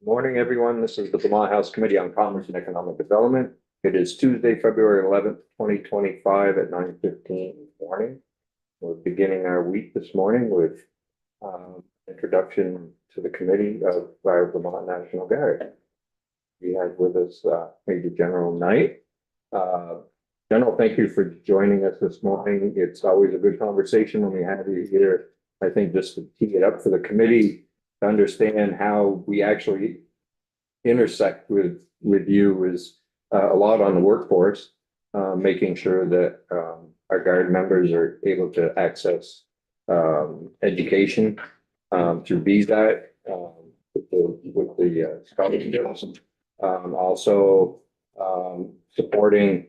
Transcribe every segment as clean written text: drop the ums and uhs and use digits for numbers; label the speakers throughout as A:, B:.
A: Morning, everyone. This is the Vermont House Committee on Commerce and Economic Development. It is Tuesday, February 11th, 2025 at 9:15 in the morning. We're beginning our week this morning with introduction to the committee of our Vermont National Guard. We have with us Major General Knight. General, thank you for joining us this morning. It's always a good conversation when we have you here. I think just to tee it up for the committee to understand how we actually intersect with you is a lot on the workforce, making sure that our Guard members are able to access education through BZAC with the scholarships. Also supporting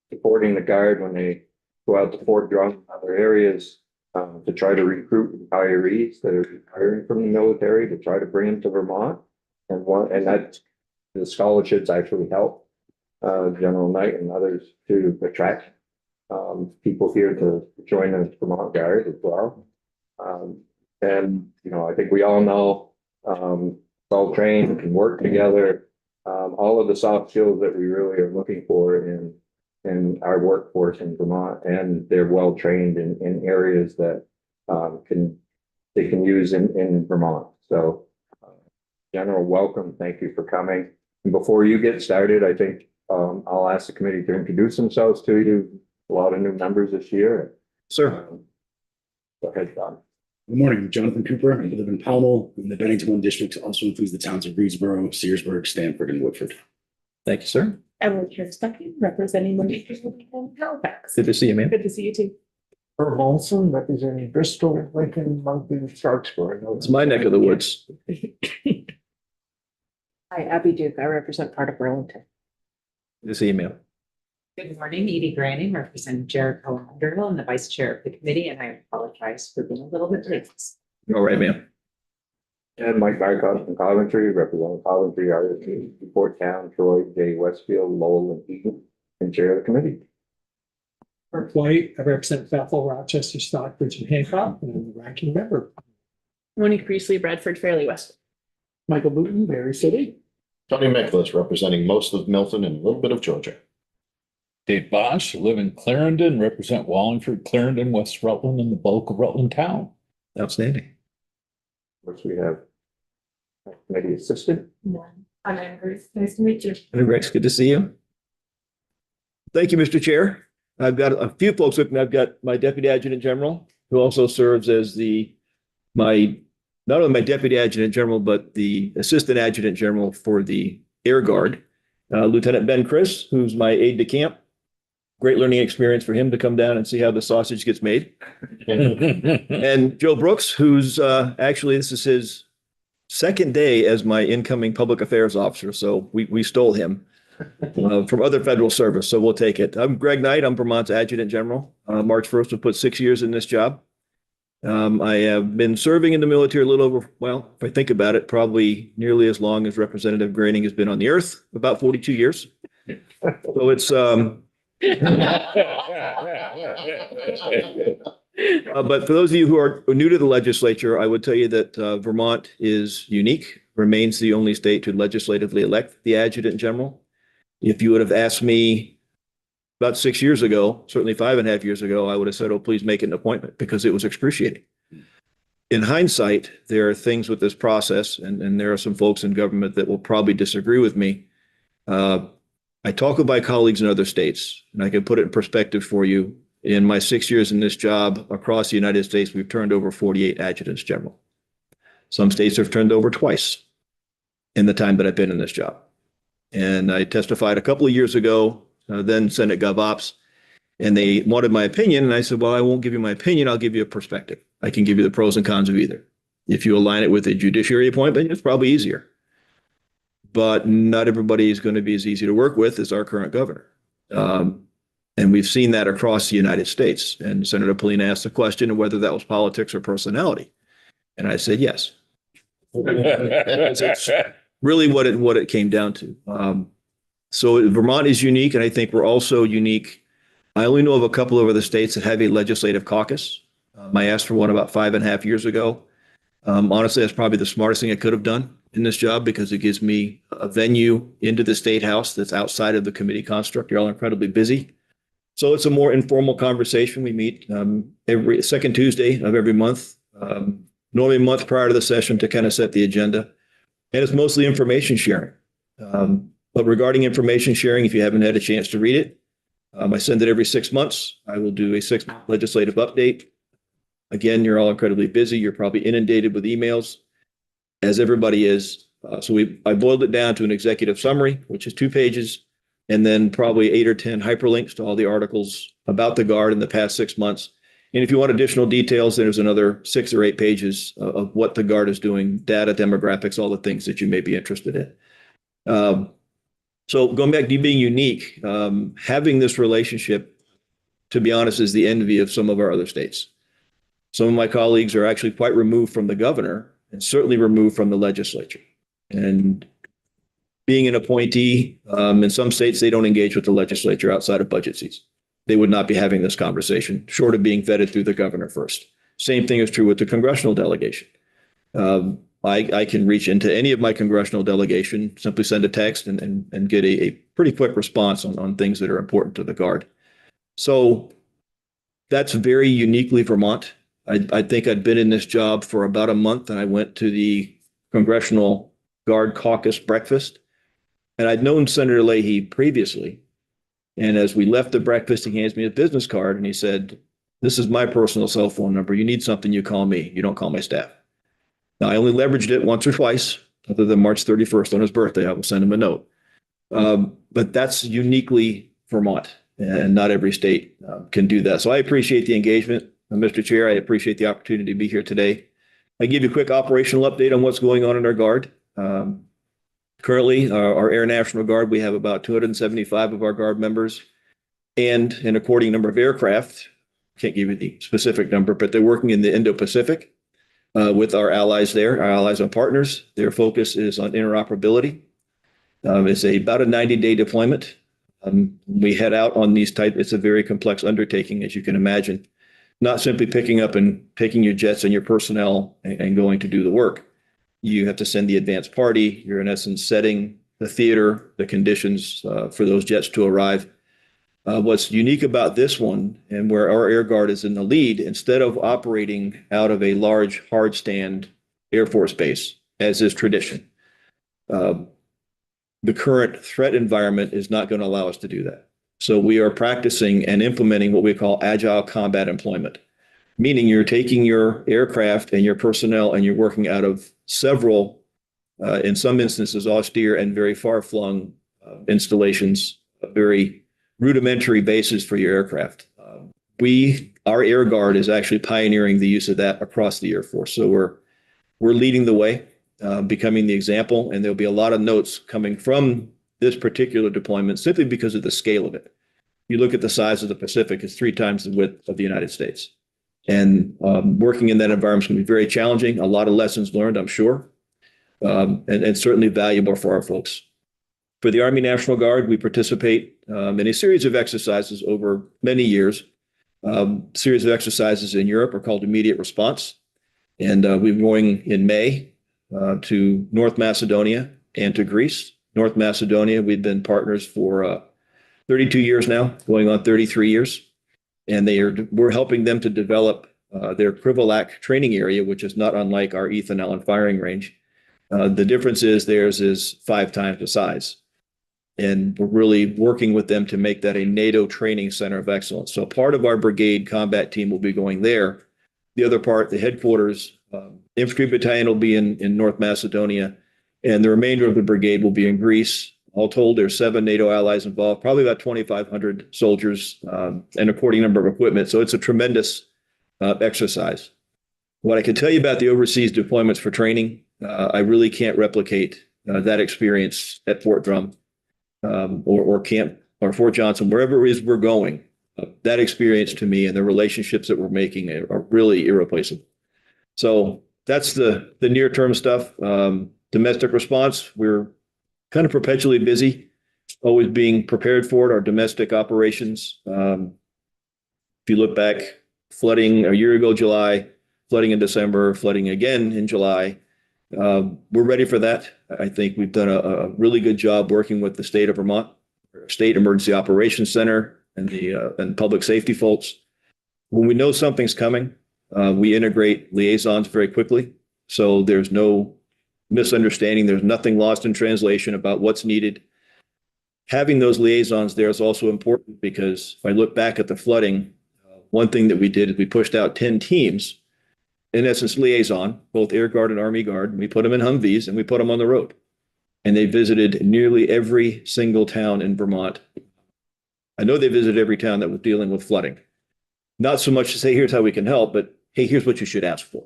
A: the Guard when they go out to Fort Drum and other areas to try to recruit retirees that are retiring from the military to try to bring them to Vermont. And that the scholarships actually help General Knight and others to attract people here to join the Vermont Guard as well. And, you know, I think we all know all trained and can work together. All of the soft skills that we really are looking for in our workforce in Vermont, and they're well trained in areas that they can use in Vermont. So, General, welcome. Thank you for coming. And before you get started, I think I'll ask the committee to introduce themselves to you. A lot of new members this year.
B: Sir.
A: Go ahead, John.
B: Good morning. I'm Jonathan Cooper. I live in Pownell, and the Bennington One District also includes the towns of Reedsboro, Searsburg, Stamford, and Woodford.
C: Thank you, sir.
D: Emily Kirkstucky, representing the Halifax.
C: Good to see you, ma'am.
D: Good to see you too.
E: Herb Olson, representing Bristol, Lincoln, Moncton, Sharpsburg.
C: It's my neck of the woods.
D: Hi, Abby Duke. I represent part of Burlington.
C: Good to see you, ma'am.
F: Good morning, Edie Granning, representing Jericho Underhill and the vice chair of the committee, and I apologize for being a little bit late.
C: All right, ma'am.
A: And Mike Marcotte from Coventry, representing Coventry, RSD, Port Town, Troy, Jay Westfield, Lowell, and Eaton, and chair of the committee.
E: Mark White, I represent Bethel, Rochester, Stockbridge, and Hancock, and I'm the ranking member.
D: Monique Priestley, Bradford, Fairleigh West.
E: Michael Booton, Berry City.
G: Tony Nicholas, representing most of Milton and a little bit of Georgia.
H: Dave Bosch, live in Clarendon, represent Wallingford, Clarendon, West Rutland, and the bulk of Rutland town.
C: Outstanding.
A: Of course, we have committee assistant.
D: I'm Anne Grace. Nice to meet you.
C: Hey, Rex, good to see you. Thank you, Mr. Chair. I've got a few folks with me. I've got my Deputy Adjutant General, who also serves as not only my Deputy Adjutant General, but the Assistant Adjutant General for the Air Guard. Lieutenant Ben Chris, who's my aide de camp. Great learning experience for him to come down and see how the sausage gets made. And Joe Brooks, who's actually, this is his second day as my incoming public affairs officer. So we stole him from other federal service. So we'll take it. I'm Greg Knight. I'm Vermont's Adjutant General. March 1st, we'll put 6 years in this job. I have been serving in the military a little over, well, if I think about it, probably nearly as long as Representative Granning has been on the earth, about 42 years. So it's, but for those of you who are new to the legislature, I would tell you that Vermont is unique, remains the only state to legislatively elect the Adjutant General. If you would have asked me about 6 years ago, certainly 5.5 years ago, I would have said, oh, please make an appointment, because it was excruciating. In hindsight, there are things with this process, and there are some folks in government that will probably disagree with me. I talk with my colleagues in other states, and I can put it in perspective for you. In my 6 years in this job across the United States, we've turned over 48 adjutants general. Some states have turned over twice in the time that I've been in this job. And I testified a couple of years ago, then Senate Gov Ops, and they wanted my opinion. And I said, well, I won't give you my opinion. I'll give you a perspective. I can give you the pros and cons of either. If you align it with a judiciary appointment, it's probably easier. But not everybody is going to be as easy to work with as our current governor. And we've seen that across the United States. And Senator Polina asked the question of whether that was politics or personality. And I said, yes. It's really what it came down to. So Vermont is unique, and I think we're also unique. I only know of a couple of other states that have a legislative caucus. I asked for one about 5.5 years ago. Honestly, that's probably the smartest thing I could have done in this job because it gives me a venue into the State House that's outside of the committee construct. You're all incredibly busy. So it's a more informal conversation. We meet every second Tuesday of every month, normally a month prior to the session to kind of set the agenda. And it's mostly information sharing. But regarding information sharing, if you haven't had a chance to read it, I send it every 6 months. I will do a 6-month legislative update. Again, you're all incredibly busy. You're probably inundated with emails, as everybody is. I boiled it down to an executive summary, which is 2 pages, and then probably 8 or 10 hyperlinks to all the articles about the Guard in the past 6 months. And if you want additional details, there's another 6 or 8 pages of what the Guard is doing, data, demographics, all the things that you may be interested in. So going back to being unique, having this relationship, to be honest, is the envy of some of our other states. Some of my colleagues are actually quite removed from the governor and certainly removed from the legislature. And being an appointee, in some states, they don't engage with the legislature outside of budget seats. They would not be having this conversation, short of being vetted through the governor first. Same thing is true with the congressional delegation. I can reach into any of my congressional delegation, simply send a text and get a pretty quick response on things that are important to the Guard. So that's very uniquely Vermont. I think I'd been in this job for about a month and I went to the Congressional Guard Caucus breakfast. And I'd known Senator Leahy previously. And as we left the breakfast, he hands me a business card and he said, "This is my personal cell phone number. You need something, you call me. You don't call my staff." Now, I only leveraged it once or twice, other than March 31st on his birthday. I will send him a note. But that's uniquely Vermont, and not every state can do that. So I appreciate the engagement. Mr. Chair, I appreciate the opportunity to be here today. I give you a quick operational update on what's going on in our Guard. Currently, our Air National Guard, we have about 275 of our Guard members and an according number of aircraft. Can't give you the specific number, but they're working in the Indo-Pacific with our allies there, our allies and partners. Their focus is on interoperability. It's about a 90-day deployment. We head out on these it's a very complex undertaking, as you can imagine. Not simply picking up and taking your jets and your personnel and going to do the work. You have to send the advanced party. You're in essence setting the theater, the conditions for those jets to arrive. What's unique about this one, and where our Air Guard is in the lead, instead of operating out of a large hard stand Air Force base, as is tradition, the current threat environment is not going to allow us to do that. So we are practicing and implementing what we call agile combat employment, meaning you're taking your aircraft and your personnel and you're working out of several, in some instances, austere and very far-flung installations, very rudimentary bases for your aircraft. Our Air Guard is actually pioneering the use of that across the Air Force. So we're leading the way, becoming the example, and there'll be a lot of notes coming from this particular deployment simply because of the scale of it. You look at the size of the Pacific, it's 3 times the width of the United States. And working in that environment is going to be very challenging. A lot of lessons learned, I'm sure, and certainly valuable for our folks. For the Army National Guard, we participate in a series of exercises over many years. Series of exercises in Europe are called immediate response. And we're going in May to North Macedonia and to Greece. North Macedonia, we've been partners for 32 years now, going on 33 years. And we're helping them to develop their Krivolak training area, which is not unlike our Ethan Allen firing range. The difference is theirs is 5 times the size. And we're really working with them to make that a NATO training center of excellence. So part of our brigade combat team will be going there. The other part, the headquarters, infantry battalion will be in North Macedonia, and the remainder of the brigade will be in Greece. All told, there's 7 NATO allies involved, probably about 2,500 soldiers, and according number of equipment. So it's a tremendous exercise. What I can tell you about the overseas deployments for training, I really can't replicate that experience at Fort Drum or Camp or Fort Johnson, wherever it is we're going. That experience to me and the relationships that we're making are really irreplaceable. So that's the near-term stuff. Domestic response, we're kind of perpetually busy, always being prepared for it. Our domestic operations, if you look back, flooding a year ago, July, flooding in December, flooding again in July. We're ready for that. I think we've done a really good job working with the state of Vermont, State Emergency Operations Center, and the public safety folks. When we know something's coming, we integrate liaisons very quickly. So there's no misunderstanding. There's nothing lost in translation about what's needed. Having those liaisons there is also important because if I look back at the flooding, one thing that we did is we pushed out 10 teams, in essence, liaison, both Air Guard and Army Guard. We put them in Humvees and we put them on the road. And they visited nearly every single town in Vermont. I know they visited every town that was dealing with flooding. Not so much to say, here's how we can help, but hey, here's what you should ask for.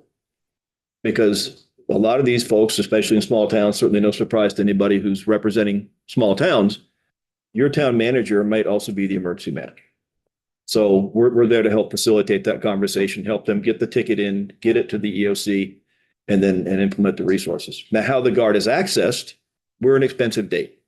C: Because a lot of these folks, especially in small towns, certainly no surprise to anybody who's representing small towns, your town manager might also be the emergency manager. So we're there to help facilitate that conversation, help them get the ticket in, get it to the EOC, and implement the resources. Now, how the Guard is accessed, we're an expensive date.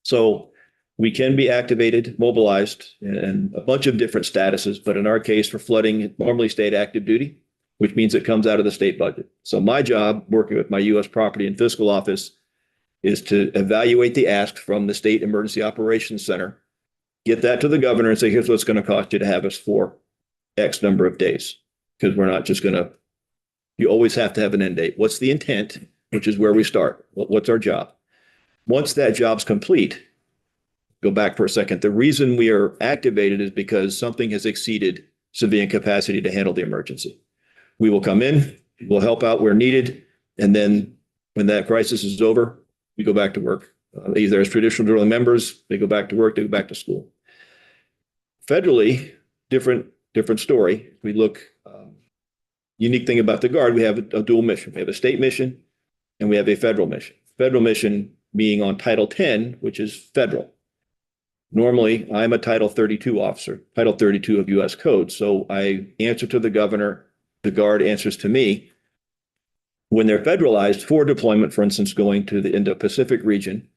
C: So we can be activated, mobilized, and a bunch of different statuses. But in our case, for flooding, it normally stayed active duty, which means it comes out of the state budget. So my job, working with my U.S. Property and Fiscal Office, is to evaluate the ask from the State Emergency Operations Center, get that to the governor and say, here's what's going to cost you to have us for X number of days. Because we're not just going to, you always have to have an end date. What's the intent, which is where we start? What's our job? Once that job's complete, go back for a second. The reason we are activated is because something has exceeded civilian capacity to handle the emergency. We will come in, we'll help out where needed, and then when that crisis is over, we go back to work. Either as traditional drilling members, they go back to work, they go back to school. Federally, different story. We look, unique thing about the Guard, we have a dual mission. We have a state mission and we have a federal mission. Federal mission being on Title 10, which is federal. Normally, I'm a Title 32 officer, Title 32 of U.S. Code. So I answer to the governor, the Guard answers to me. When they're federalized for deployment, for instance, going to the Indo-Pacific region,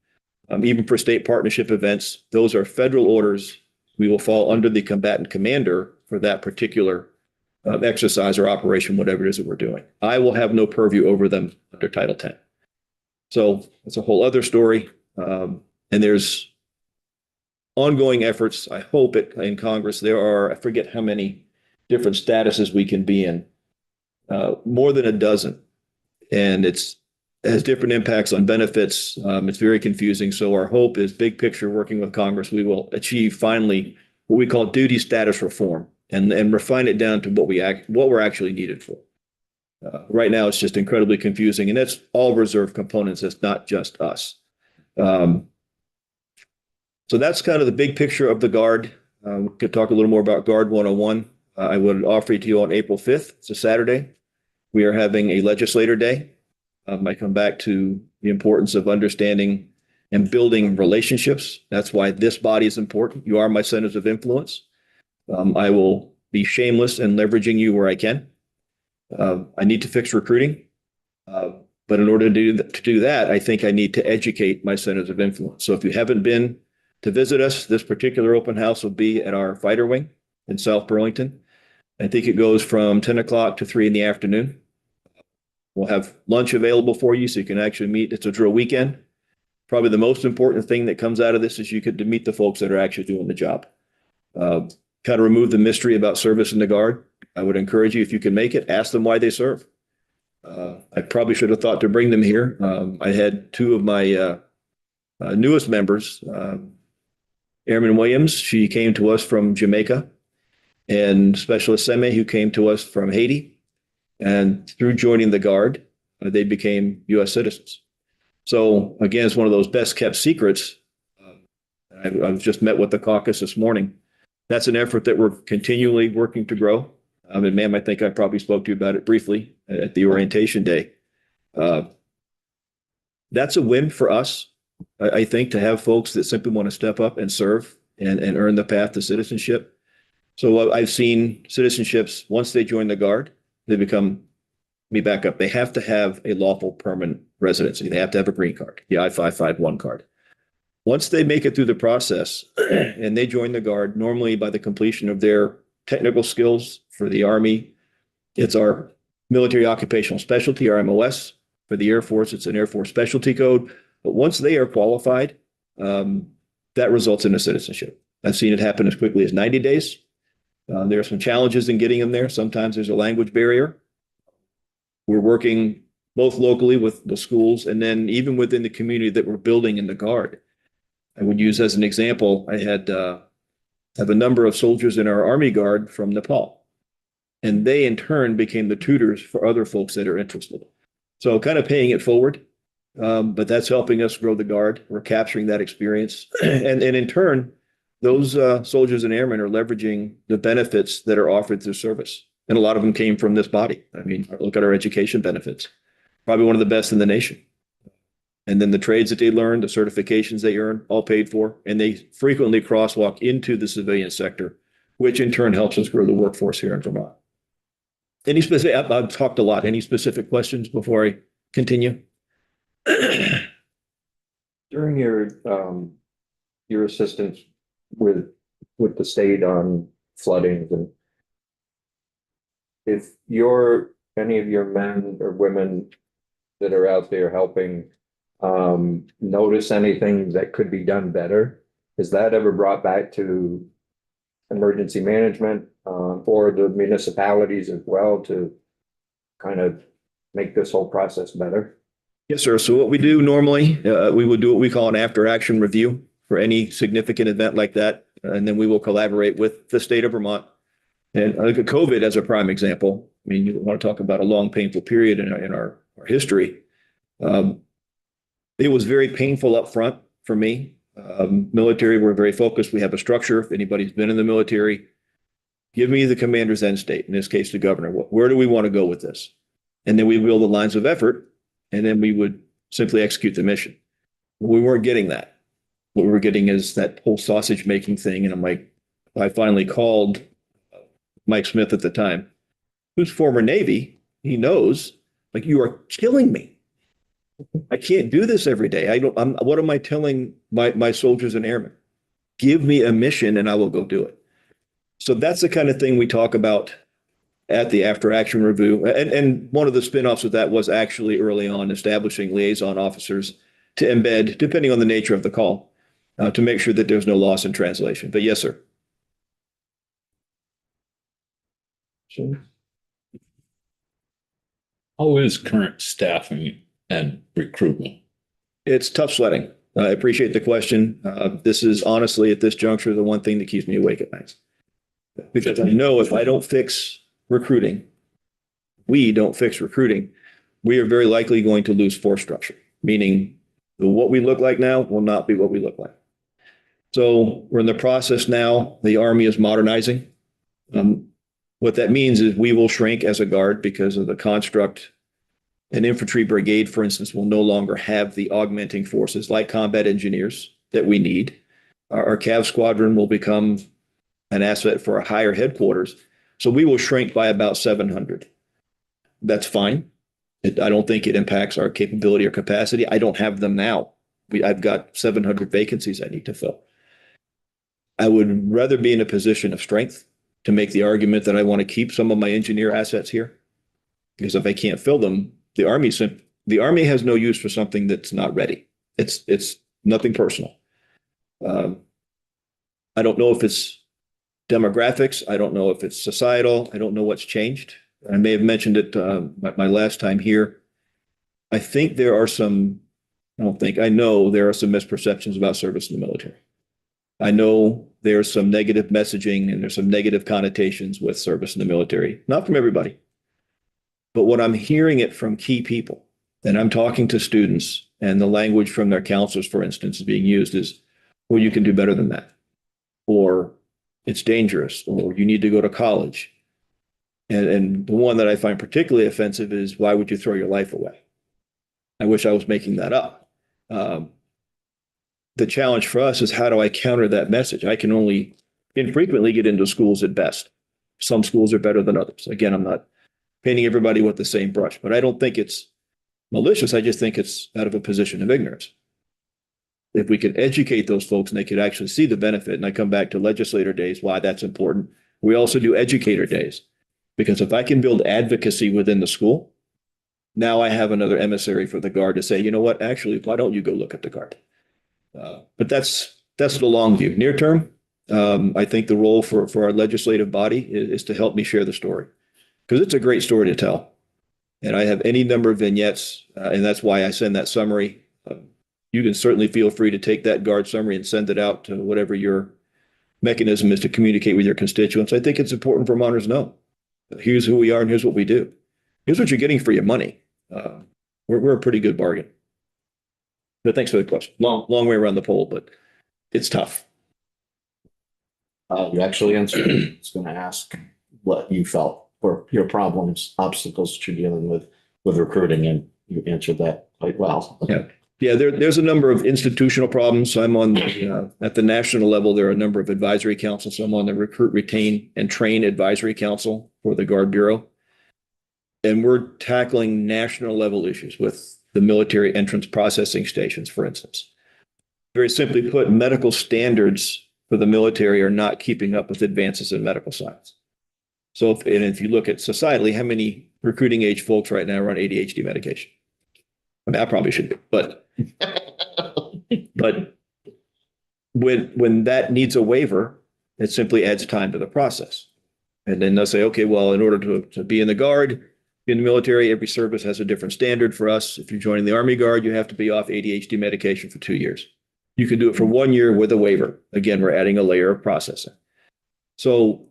C: even for state partnership events, those are federal orders. We will fall under the combatant commander for that particular exercise or operation, whatever it is that we're doing. I will have no purview over them under Title 10. So it's a whole other story. And there's ongoing efforts. I hope in Congress, there are, I forget how many different statuses we can be in, more than a dozen. And it has different impacts on benefits. It's very confusing. So our hope is big picture, working with Congress, we will achieve finally what we call duty status reform and refine it down to what we're actually needed for. Right now, it's just incredibly confusing, and that's all reserve components. It's not just us. So that's kind of the big picture of the Guard. We could talk a little more about Guard 101. I would offer it to you on April 5th. It's a Saturday. We are having a legislator day. I come back to the importance of understanding and building relationships. That's why this body is important. You are my centers of influence. I will be shameless in leveraging you where I can. I need to fix recruiting. But in order to do that, I think I need to educate my centers of influence. So if you haven't been to visit us, this particular open house will be at our fighter wing in South Burlington. I think it goes from 10 o'clock to 3 in the afternoon. We'll have lunch available for you so you can actually meet. It's a drill weekend. Probably the most important thing that comes out of this is you get to meet the folks that are actually doing the job. Kind of remove the mystery about service in the Guard. I would encourage you, if you can make it, ask them why they serve. I probably should have thought to bring them here. I had two of my newest members, Airman Williams, she came to us from Jamaica, and Specialist Seme, who came to us from Haiti. And through joining the Guard, they became U.S. citizens. So again, it's one of those best kept secrets. I've just met with the caucus this morning. That's an effort that we're continually working to grow. And ma'am, I think I probably spoke to you about it briefly at the orientation day. That's a win for us, I think, to have folks that simply want to step up and serve and earn the path to citizenship. So I've seen citizenships, once they join the Guard, they become, let me back up, they have to have a lawful permanent residency. They have to have a green card, the I-551 card. Once they make it through the process and they join the Guard, normally by the completion of their technical skills for the Army, it's our military occupational specialty, or MOS. For the Air Force, it's an Air Force specialty code. But once they are qualified, that results in a citizenship. I've seen it happen as quickly as 90 days. There are some challenges in getting them there. Sometimes there's a language barrier. We're working both locally with the schools and then even within the community that we're building in the Guard. I would use as an example, I have a number of soldiers in our Army Guard from Nepal. And they in turn became the tutors for other folks that are interested. So kind of paying it forward, but that's helping us grow the Guard. We're capturing that experience. And in turn, those soldiers and airmen are leveraging the benefits that are offered through service. And a lot of them came from this body. I mean, look at our education benefits. Probably one of the best in the nation. And then the trades that they learn, the certifications they earn, all paid for. And they frequently crosswalk into the civilian sector, which in turn helps us grow the workforce here in Vermont. Any specific, I've talked a lot. Any specific questions before I continue?
A: During your assistance with the state on floodings, and if any of your men or women that are out there helping notice anything that could be done better, is that ever brought back to emergency management or the municipalities as well to kind of make this whole process better?
C: Yes, sir. So what we do normally, we would do what we call an after-action review for any significant event like that. And then we will collaborate with the state of Vermont. And I look at COVID as a prime example. I mean, you want to talk about a long, painful period in our history. It was very painful up front for me. Military, we're very focused. We have a structure. If anybody's been in the military, give me the commander's end state, in this case, the governor. Where do we want to go with this? And then we build the lines of effort, and then we would simply execute the mission. We weren't getting that. What we were getting is that whole sausage making thing. And I finally called Mike Smith at the time, who's former Navy. He knows, like, you are killing me. I can't do this every day. What am I telling my soldiers and airmen? Give me a mission and I will go do it. So that's the kind of thing we talk about at the after action review. And one of the spinoffs of that was actually early on establishing liaison officers to embed, depending on the nature of the call, to make sure that there's no loss in translation. But yes, sir.
H: How is current staffing and recruitment?
C: It's tough sledding. I appreciate the question. This is honestly, at this juncture, the one thing that keeps me awake at night. Because I know if I don't fix recruiting, we don't fix recruiting, we are very likely going to lose force structure, meaning what we look like now will not be what we look like. So we're in the process now. The Army is modernizing. What that means is we will shrink as a Guard because of the construct. An infantry brigade, for instance, will no longer have the augmenting forces like combat engineers that we need. Our Cav squadron will become an asset for a higher headquarters. So we will shrink by about 700. That's fine. I don't think it impacts our capability or capacity. I don't have them now. I've got 700 vacancies I need to fill. I would rather be in a position of strength to make the argument that I want to keep some of my engineer assets here. Because if I can't fill them, the Army has no use for something that's not ready. It's nothing personal. I don't know if it's demographics. I don't know if it's societal. I don't know what's changed. I may have mentioned it my last time here. I think there are some, I know there are some misperceptions about service in the military. I know there's some negative messaging and there's some negative connotations with service in the military, not from everybody. But what I'm hearing it from key people, and I'm talking to students, and the language from their counselors, for instance, is being used is, well, you can do better than that. Or it's dangerous, or you need to go to college. And the one that I find particularly offensive is, why would you throw your life away? I wish I was making that up. The challenge for us is, how do I counter that message? I can only infrequently get into schools at best. Some schools are better than others. Again, I'm not painting everybody with the same brush, but I don't think it's malicious. I just think it's out of a position of ignorance. If we could educate those folks and they could actually see the benefit, and I come back to legislator days, why that's important. We also do educator days. Because if I can build advocacy within the school, now I have another emissary for the Guard to say, you know what, actually, why don't you go look at the Guard? But that's the long view. Near term, I think the role for our legislative body is to help me share the story. Because it's a great story to tell. And I have any number of vignettes, and that's why I send that summary. You can certainly feel free to take that Guard summary and send it out to whatever your mechanism is to communicate with your constituents. I think it's important Vermonters know. Here's who we are and here's what we do. Here's what you're getting for your money. We're a pretty good bargain. But thanks for the question. Long way around the pole, but it's tough.
G: You actually answered. I was going to ask what you felt were your problems, obstacles that you're dealing with recruiting, and you answered that quite well.
C: Yeah, there's a number of institutional problems. I'm on at the national level. There are a number of advisory councils. So I'm on the Recruit, Retain, and Train Advisory Council for the Guard Bureau. And we're tackling national level issues with the military entrance processing stations, for instance. Very simply put, medical standards for the military are not keeping up with advances in medical science. So if you look at societally, how many recruiting age folks right now are on ADHD medication? I mean, I probably should be, but when that needs a waiver, it simply adds time to the process. And then they'll say, okay, well, in order to be in the Guard, in the military, every service has a different standard for us. If you're joining the Army Guard, you have to be off ADHD medication for 2 years. You can do it for 1 year with a waiver. Again, we're adding a layer of processing. So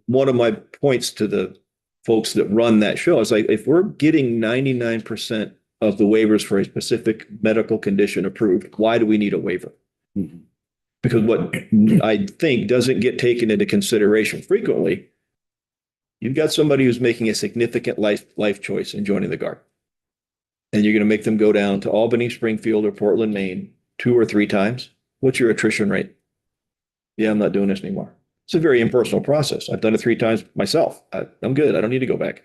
C: one of my points to the folks that run that show is like, if we're getting 99% of the waivers for a specific medical condition approved, why do we need a waiver?
B: Mhm.
C: Because what I think doesn't get taken into consideration frequently, you've got somebody who's making a significant life choice in joining the Guard. And you're going to make them go down to Albany, Springfield, or Portland, Maine 2 or 3 times. What's your attrition rate? Yeah, I'm not doing this anymore. It's a very impersonal process. I've done it 3 times myself. I'm good. I don't need to go back.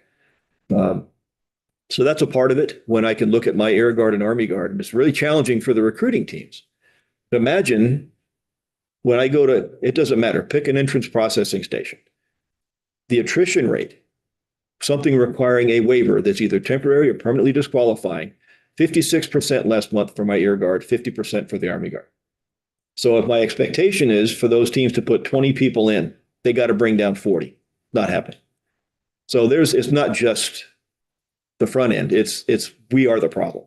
C: So that's a part of it when I can look at my Air Guard and Army Guard. And it's really challenging for the recruiting teams. Imagine when I go to, it doesn't matter, pick an entrance processing station. The attrition rate, something requiring a waiver that's either temporary or permanently disqualifying, 56% last month for my Air Guard, 50% for the Army Guard. So if my expectation is for those teams to put 20 people in, they got to bring down 40. Not happening. So it's not just the front end. It's we are the problem.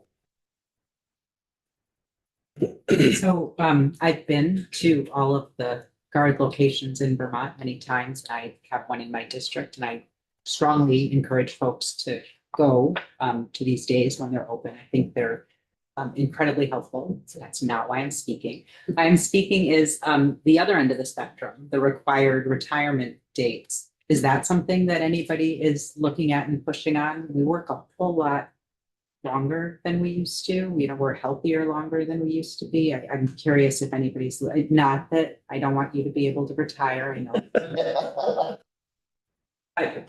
F: So I've been to all of the Guard locations in Vermont many times. I have one in my district, and I strongly encourage folks to go to these days when they're open. I think they're incredibly helpful. So that's not why I'm speaking. I'm speaking is the other end of the spectrum, the required retirement dates. Is that something that anybody is looking at and pushing on? We work a whole lot longer than we used to. We're healthier longer than we used to be. I'm curious if anybody's, not that I don't want you to be able to retire. I know. I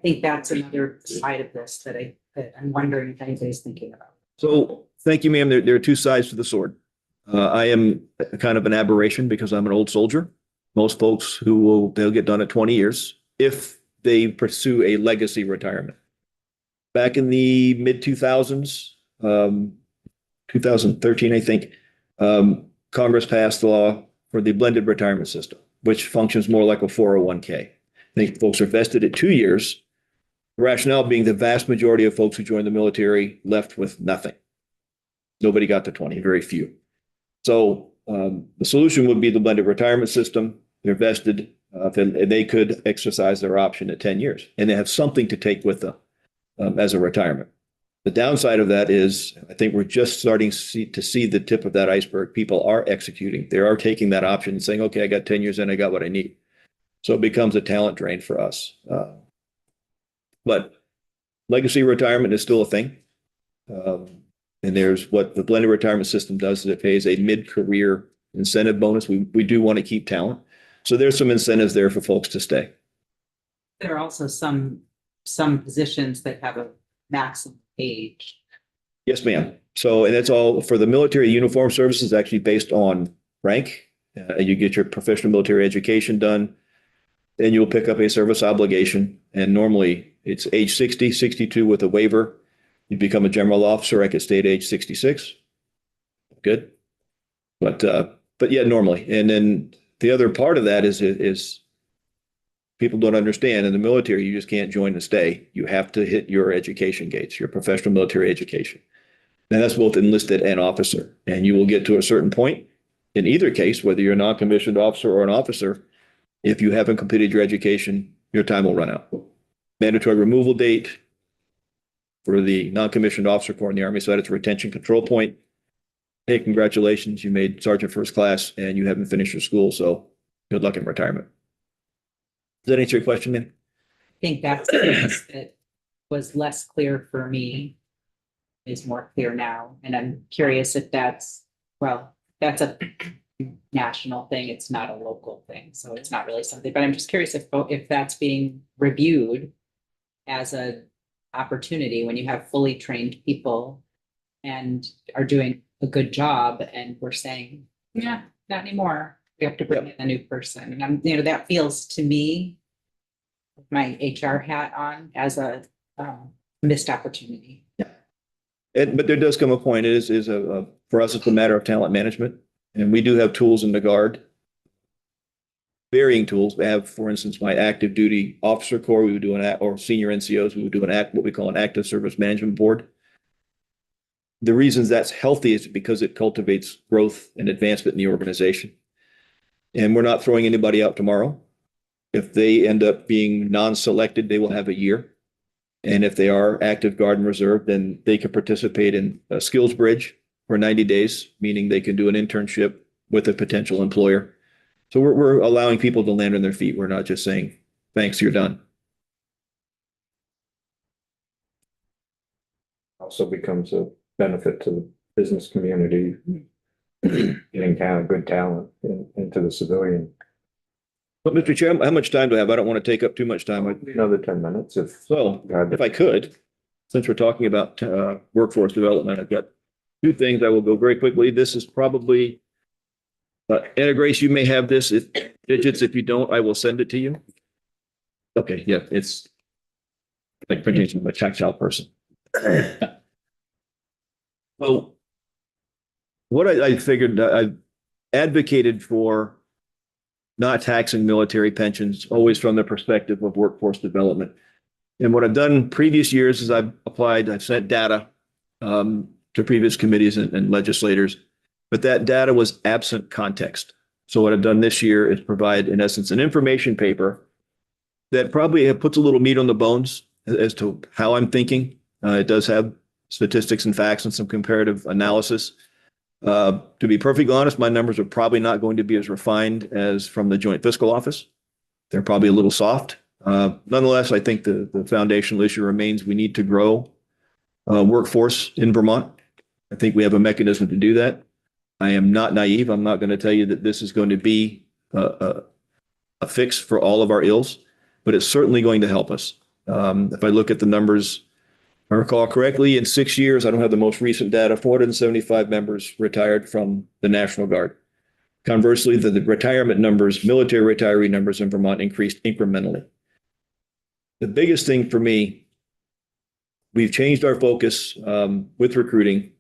F: think that's another side of this that I'm wondering if anybody's thinking about.
C: So thank you, ma'am. There are 2 sides to the sword. I am kind of an aberration because I'm an old soldier. Most folks they'll get done at 20 years if they pursue a legacy retirement. Back in the mid 2000s, 2013, I think, Congress passed the law for the blended retirement system, which functions more like a 401k. I think folks are vested at 2 years. The rationale being the vast majority of folks who joined the military left with nothing. Nobody got to 20, very few. So the solution would be the blended retirement system. They're vested, and they could exercise their option at 10 years, and they have something to take with them as a retirement. The downside of that is I think we're just starting to see the tip of that iceberg. People are executing. They are taking that option and saying, okay, I got 10 years in, I got what I need. So it becomes a talent drain for us. But legacy retirement is still a thing. And there's what the blended retirement system does is it pays a mid-career incentive bonus. We do want to keep talent. So there's some incentives there for folks to stay.
F: There are also some positions that have a maximum age.
C: Yes, ma'am. So, and that's all for the military uniform services, actually based on rank. You get your professional military education done. and you'll pick up a service obligation. And normally it's age 60, 62 with a waiver. You become a general officer. I could stay at age 66. Good. But yeah, normally. And then the other part of that is people don't understand in the military, you just can't join and stay. You have to hit your education gates, your professional military education. And that's both enlisted and officer. And you will get to a certain point in either case, whether you're a non-commissioned officer or an officer, if you haven't completed your education, your time will run out. Mandatory removal date for the non-commissioned officer corps in the Army side, it's a retention control point. Hey, congratulations, you made Sergeant First Class and you haven't finished your school, so good luck in retirement. Does that answer your question, man?
F: I think that's the piece that was less clear for me is more clear now. And I'm curious if that's a national thing. It's not a local thing. So it's not really something, but I'm just curious if that's being reviewed as a opportunity when you have fully trained people and are doing a good job and we're saying, yeah, not anymore. We have to bring in a new person. And I'm, that feels to me, with my HR hat on, as a missed opportunity.
C: But there does come a point, for us, it's a matter of talent management. And we do have tools in the Guard, varying tools. We have, for instance, my active duty officer corps, we would do or senior NCOs, we would do what we call an active service management board. The reasons that's healthy is because it cultivates growth and advancement in the organization. And we're not throwing anybody out tomorrow. If they end up being non-selected, they will have a year. And if they are active Guard and Reserve, then they can participate in a skills bridge for 90 days, meaning they can do an internship with a potential employer. So we're allowing people to land on their feet. We're not just saying, thanks, you're done.
A: Also becomes a benefit to the business community, getting good talent into the civilian.
C: But Mr. Chair, how much time do I have? I don't want to take up too much time.
A: Another 10 minutes if
C: If I could, since we're talking about workforce development, I've got two things I will go very quickly. This is probably, Anna Grace, you may have this. Digits, if you don't, I will send it to you. Okay, yeah, it's like printing from a tactile person. So what I figured, I advocated for not taxing military pensions, always from the perspective of workforce development. And what I've done previous years is I've sent data to previous committees and legislators, but that data was absent context. So what I've done this year is provide, in essence, an information paper that probably puts a little meat on the bones as to how I'm thinking. It does have statistics and facts and some comparative analysis. To be perfectly honest, my numbers are probably not going to be as refined as from the Joint Fiscal Office. They're probably a little soft. Nonetheless, I think the foundational issue remains we need to grow workforce in Vermont. I think we have a mechanism to do that. I am not naive. I'm not going to tell you that this is going to be a fix for all of our ills, but it's certainly going to help us. If I look at the numbers, if I recall correctly, in 6 years, I don't have the most recent data, 475 members retired from the National Guard. Conversely, the retirement numbers, military retiree numbers in Vermont increased incrementally. The biggest thing for me, we've changed our focus with recruiting.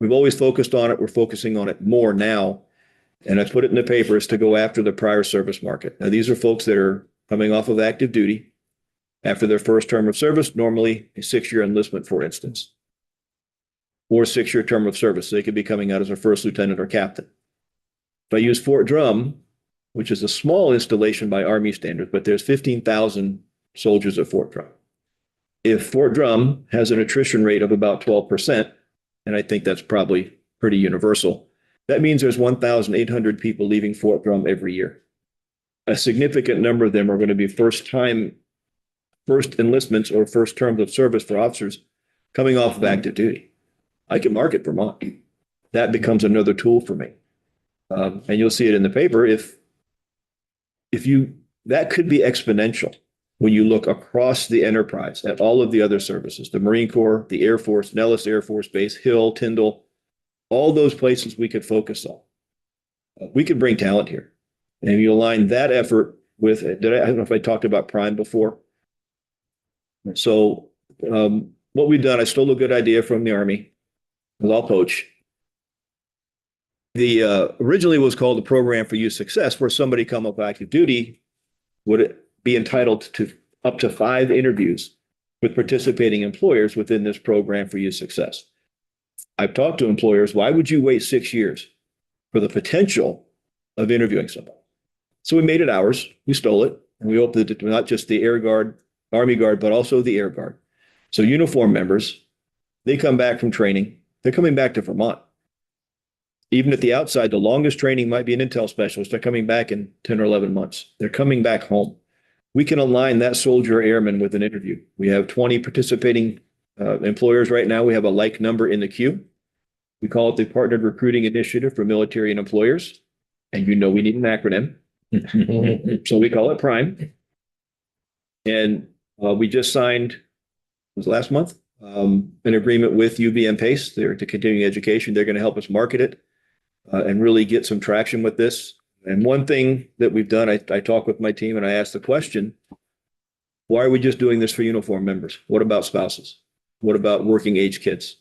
C: We've always focused on it. We're focusing on it more now. And I put it in the papers to go after the prior service market. Now, these are folks that are coming off of active duty after their first term of service, normally a 6-year enlistment, for instance, or 6-year term of service. They could be coming out as a first lieutenant or captain. If I use Fort Drum, which is a small installation by Army standards, but there's 15,000 soldiers at Fort Drum. If Fort Drum has an attrition rate of about 12%, and I think that's probably pretty universal, that means there's 1,800 people leaving Fort Drum every year. A significant number of them are going to be first enlistments or first terms of service for officers coming off of active duty. I can market Vermont. That becomes another tool for me. And you'll see it in the paper. That could be exponential when you look across the enterprise at all of the other services, the Marine Corps, the Air Force, Nellis Air Force Base, Hill, Tyndall, all those places we could focus on. We could bring talent here. And if you align that effort with, I don't know if I talked about Prime before. So what we've done, I stole a good idea from the Army, because I'll poach. The originally was called the Program for Youth Success, where somebody come up active duty would be entitled to up to 5 interviews with participating employers within this Program for Youth Success. I've talked to employers, why would you wait 6 years for the potential of interviewing somebody? So we made it ours, we stole it, and we opened it to not just the Air Guard, Army Guard, but also the Air Guard. So uniform members, they come back from training, they're coming back to Vermont. Even at the outside, the longest training might be an intel specialist. They're coming back in 10 or 11 months. They're coming back home. We can align that soldier airman with an interview. We have 20 participating employers right now. We have a like number in the queue. We call it the Partnered Recruiting Initiative for Military and Employers. And you know we need an acronym. So we call it PRIME. And we just signed, it was last month, an agreement with UVM PACE. They're to continuing education. They're going to help us market it and really get some traction with this. And one thing that we've done, I talk with my team and I ask the question, why are we just doing this for uniform members? What about spouses? What about working age kids?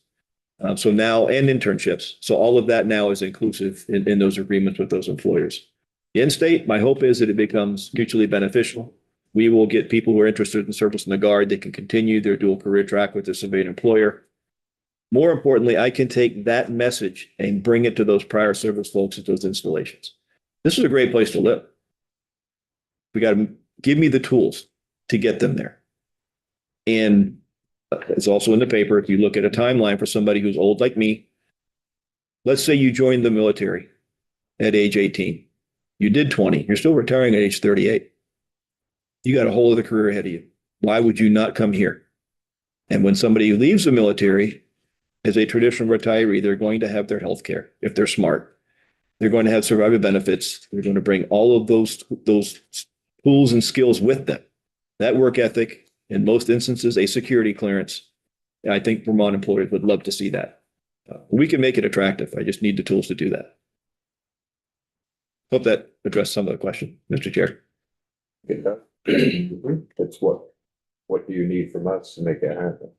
C: So now, and internships. So all of that now is inclusive in those agreements with those employers. The end state, my hope is that it becomes mutually beneficial. We will get people who are interested in service in the Guard. They can continue their dual career track with their civilian employer. More importantly, I can take that message and bring it to those prior service folks at those installations. This is a great place to live. We got to give me the tools to get them there. And it's also in the paper. If you look at a timeline for somebody who's old like me, let's say you joined the military at age 18. You did 20. You're still retiring at age 38. You got a whole other career ahead of you. Why would you not come here? And when somebody leaves the military as a traditional retiree, they're going to have their health care if they're smart. They're going to have survivor benefits. They're going to bring all of those tools and skills with them. That work ethic, in most instances, a security clearance. I think Vermont employers would love to see that. We can make it attractive. I just need the tools to do that. Hope that addressed some of the question, Mr. Chair.
A: It's what do you need from us to make that happen?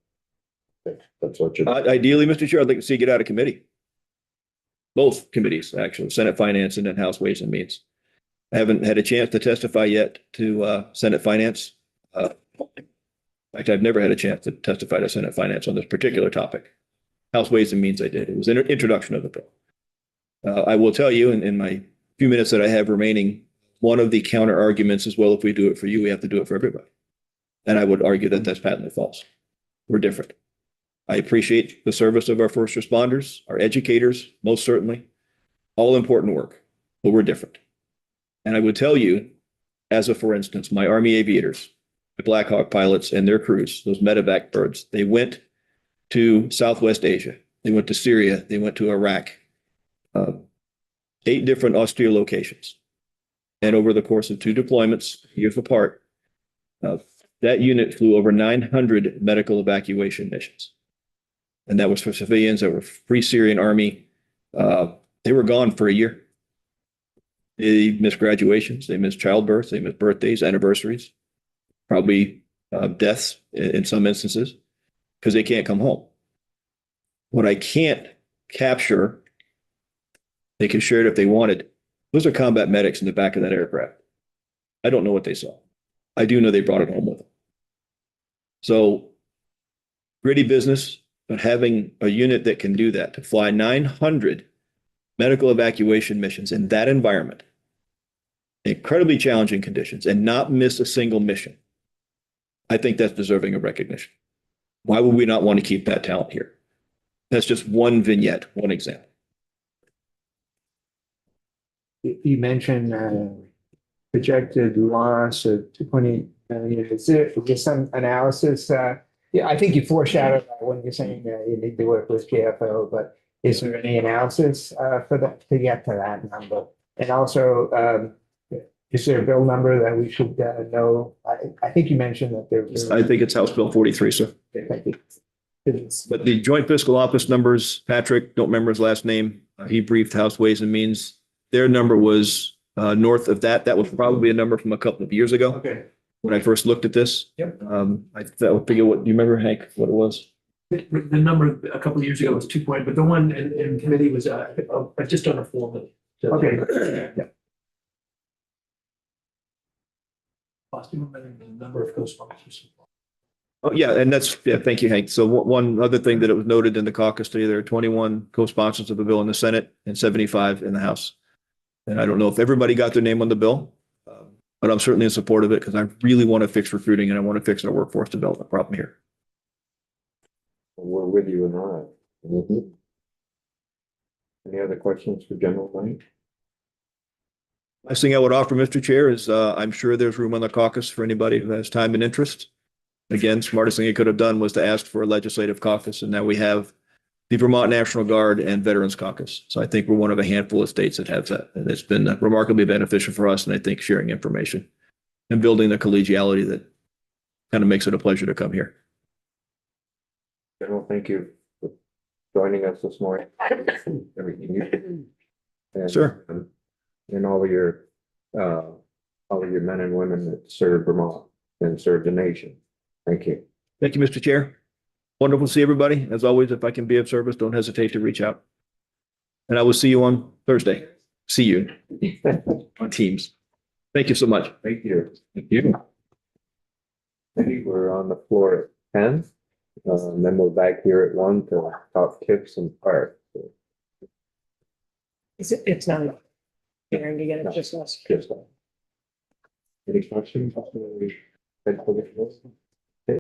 A: That's what you're.
C: Ideally, Mr. Chair, I'd like to see it get out of committee. Both committees, actually, Senate Finance and then House Ways and Means. I haven't had a chance to testify yet to Senate Finance. In fact, I've never had a chance to testify to Senate Finance on this particular topic. House Ways and Means I did. It was an introduction of the bill. I will tell you in my few minutes that I have remaining, one of the counter arguments is, well, if we do it for you, we have to do it for everybody. And I would argue that that's patently false. We're different. I appreciate the service of our first responders, our educators, most certainly, all important work, but we're different. And I would tell you, as a for instance, my Army aviators, the Black Hawk pilots and their crews, those medevac birds, they went to Southwest Asia. They went to Syria. They went to Iraq. 8 different austere locations. And over the course of 2 deployments, years apart, that unit flew over 900 medical evacuation missions. And that was for civilians that were Free Syrian Army. They were gone for a year. They missed graduations, they missed childbirth, they missed birthdays, anniversaries, probably deaths in some instances, because they can't come home. What I can't capture, they can share it if they wanted. Those are combat medics in the back of that aircraft. I don't know what they saw. I do know they brought it home with them. So gritty business, but having a unit that can do that, to fly 900 medical evacuation missions in that environment, incredibly challenging conditions, and not miss a single mission, I think that's deserving of recognition. Why would we not want to keep that talent here? That's just one vignette, one example.
I: You mentioned projected loss of 2.8 million. Is there some analysis? Yeah, I think you foreshadowed that when you're saying you need to work with GFO, but is there any analysis for that to get to that number? And also, is there a bill number that we should know? I think you mentioned that there's.
C: I think it's House Bill 43, sir. But the Joint Fiscal Office numbers, Patrick, don't remember his last name. He briefed House Ways and Means. Their number was North of that, that was probably a number from a couple of years ago
E: Okay.
C: when I first looked at this.
E: Yep.
C: I figure what, do you remember, Hank, what it was?
E: The number a couple of years ago was 2 point, but the one in committee was just under 4 million. Okay. Yeah. Number of co-sponsors.
C: Oh, yeah, and that's, yeah, thank you, Hank. So one other thing that it was noted in the caucus today, there are 21 co-sponsors of the bill in the Senate and 75 in the House. And I don't know if everybody got their name on the bill, but I'm certainly in support of it because I really want to fix recruiting and I want to fix our workforce development problem here.
A: We're with you in that. Any other questions for General Knight?
C: Last thing I would offer, Mr. Chair, is I'm sure there's room on the caucus for anybody who has time and interest. Again, smartest thing he could have done was to ask for a legislative caucus, and now we have the Vermont National Guard and Veterans Caucus. So I think we're one of a handful of states that have that, and it's been remarkably beneficial for us, and I think sharing information and building the collegiality that kind of makes it a pleasure to come here.
A: General, thank you for joining us this morning. Everything you do. And,
C: Sure.
A: And all of your men and women that serve Vermont and serve the nation. Thank you.
C: Thank you, Mr. Chair. Wonderful to see everybody. As always, if I can be of service, don't hesitate to reach out. And I will see you on Thursday. See you on Teams. Thank you so much.
A: Thank you. Thank you. Maybe we're on the floor at 10. And then we're back here at 1 to talk tips and park.
D: It's not. Hearing to get it just us.
A: Just. Any questions?